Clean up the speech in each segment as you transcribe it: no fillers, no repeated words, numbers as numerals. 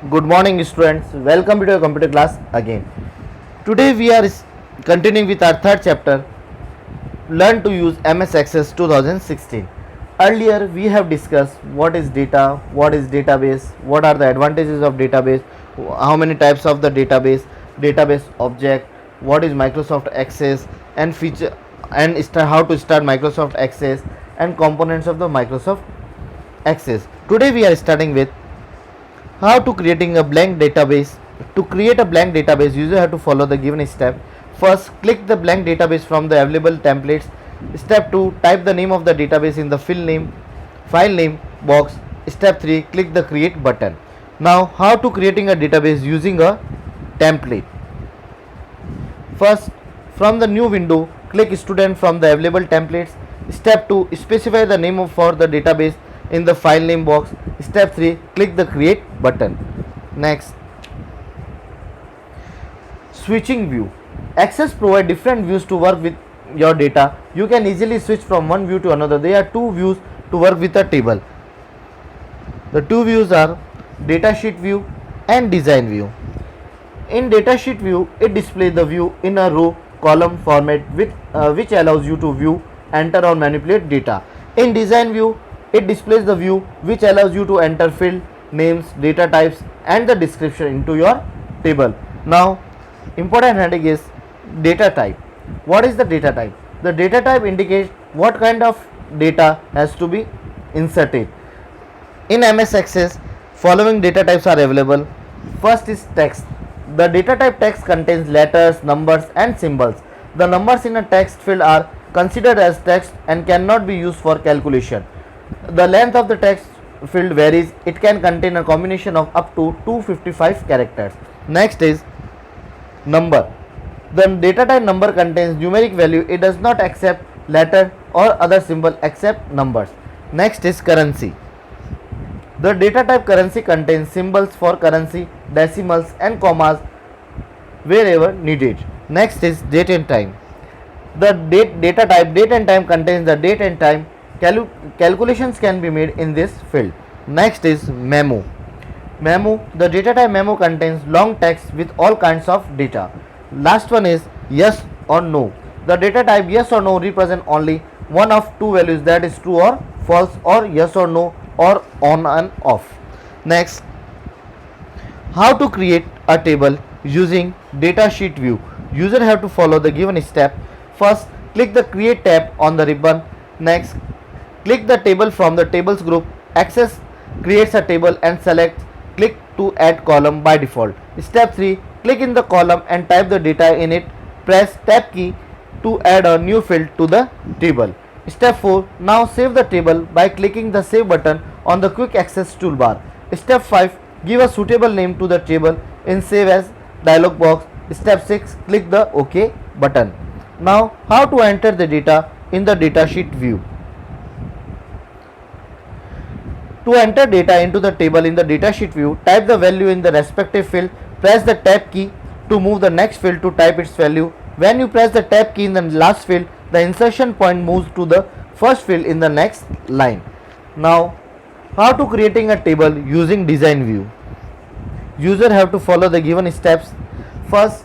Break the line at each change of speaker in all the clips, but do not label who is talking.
Good morning, students. Welcome to your computer class again. Today we are continuing with our third chapter, Learn to use MS Access 2016. Earlier we have discussed what is data, what is database, what are the advantages of database, how many types of the database object, what is Microsoft Access, and feature and how to start Microsoft Access and components of the Microsoft Access. Today we are starting with how to creating a blank database. To create a blank database, user have to follow the given step. First, click the blank database from the available templates. Step 2, type the name of the database in the file name box. Step 3, click the create button. Now how to creating a database using a template. First, from the new window, click student from the available templates. Step 2, specify the name for the database in the file name box. Step 3, click the create button. Next, switching view. Access provide different views to work with your data. You can easily switch from one view to another. There are two views to work with a table. The two views are datasheet view and design view. In datasheet view, it displays the view in a row column format which allows you to view, enter or manipulate data. In design view, it displays the view which allows you to enter field names, data types and the description into your table. Now, important heading is data type. What is the data type? The data type indicates what kind of data has to be inserted. In MS Access, following data types are available. First is text. The data type text contains letters, numbers and symbols. The numbers in a text field are considered as text and cannot be used for calculation. The length of the text field varies. It can contain a combination of up to 255 characters. Next is number. The data type number contains numeric value. It does not accept letter or other symbol except numbers. Next is currency. The data type currency contains symbols for currency, decimals and commas wherever needed. Next is date and time. The data type date and time contains the date and time. Calculations can be made in this field. Next is memo. The data type memo contains long text with all kinds of data. Last one is yes or no. The data type yes or no represent only one of two values, that is true or false, or yes or no, or on and off. Next, how to create a table using datasheet view. User have to follow the given step. First, click the create tab on the ribbon. Next, click the table from the tables group. Access creates a table and select click to add column by default. Step 3, click in the column and type the data in it. Press tab key to add a new field to the table. Step 4, now save the table by clicking the save button on the quick access toolbar. Step 5, give a suitable name to the table in save as dialog box. Step 6, click the OK button. Now how to enter the data in the datasheet view. To enter data into the table in the datasheet view, type the value in the respective field. Press the tab key to move the next field to type its value. When you press the tab key in the last field, the insertion point moves to the first field in the next line. Now, how to creating a table using design view. User have to follow the given steps. First,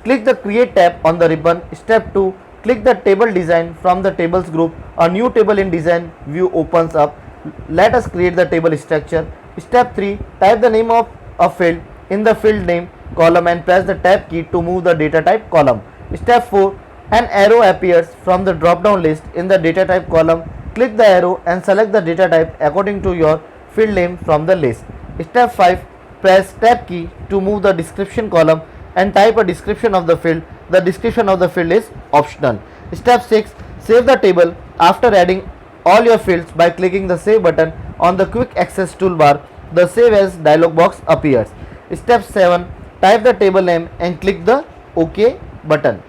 click the create tab on the ribbon. Step 2, click the table design from the tables group. A new table in design view opens up. Let us create the table structure. Step 3, type the name of a field in the field name column and press the tab key to move the data type column. Step 4, an arrow appears from the drop down list in the data type column. Click the arrow and select the data type according to your field name from the list. Step 5, press tab key to move the description column and type a description of the field. The description of the field is optional. Step 6, save the table after adding all your fields by clicking the save button on the quick access toolbar. The save as dialog box appears. Step 7, type the table name and click the OK button.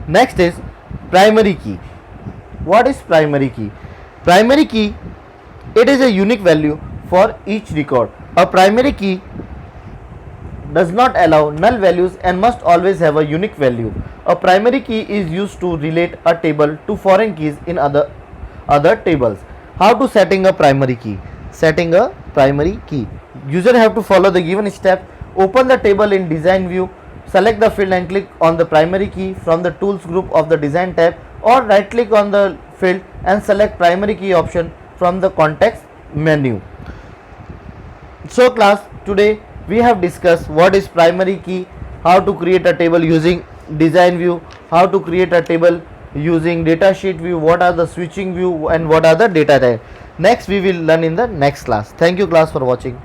Next is primary key. What is primary key? Primary key, it is a unique value for each record. A primary key does not allow null values and must always have a unique value. A primary key is used to relate a table to foreign keys in other tables. How to setting a primary key? setting a primary key. User have to follow the given step. Open the table in design view, select the field and click on the primary key from the tools group of the design tab, or right click on the field and select primary key option from the context menu. So class, today we have discussed what is primary key, how to create a table using design view, how to create a table using data sheet view, what are the switching view and what are the data type. Next we will learn in the next class. Thank you class for watching.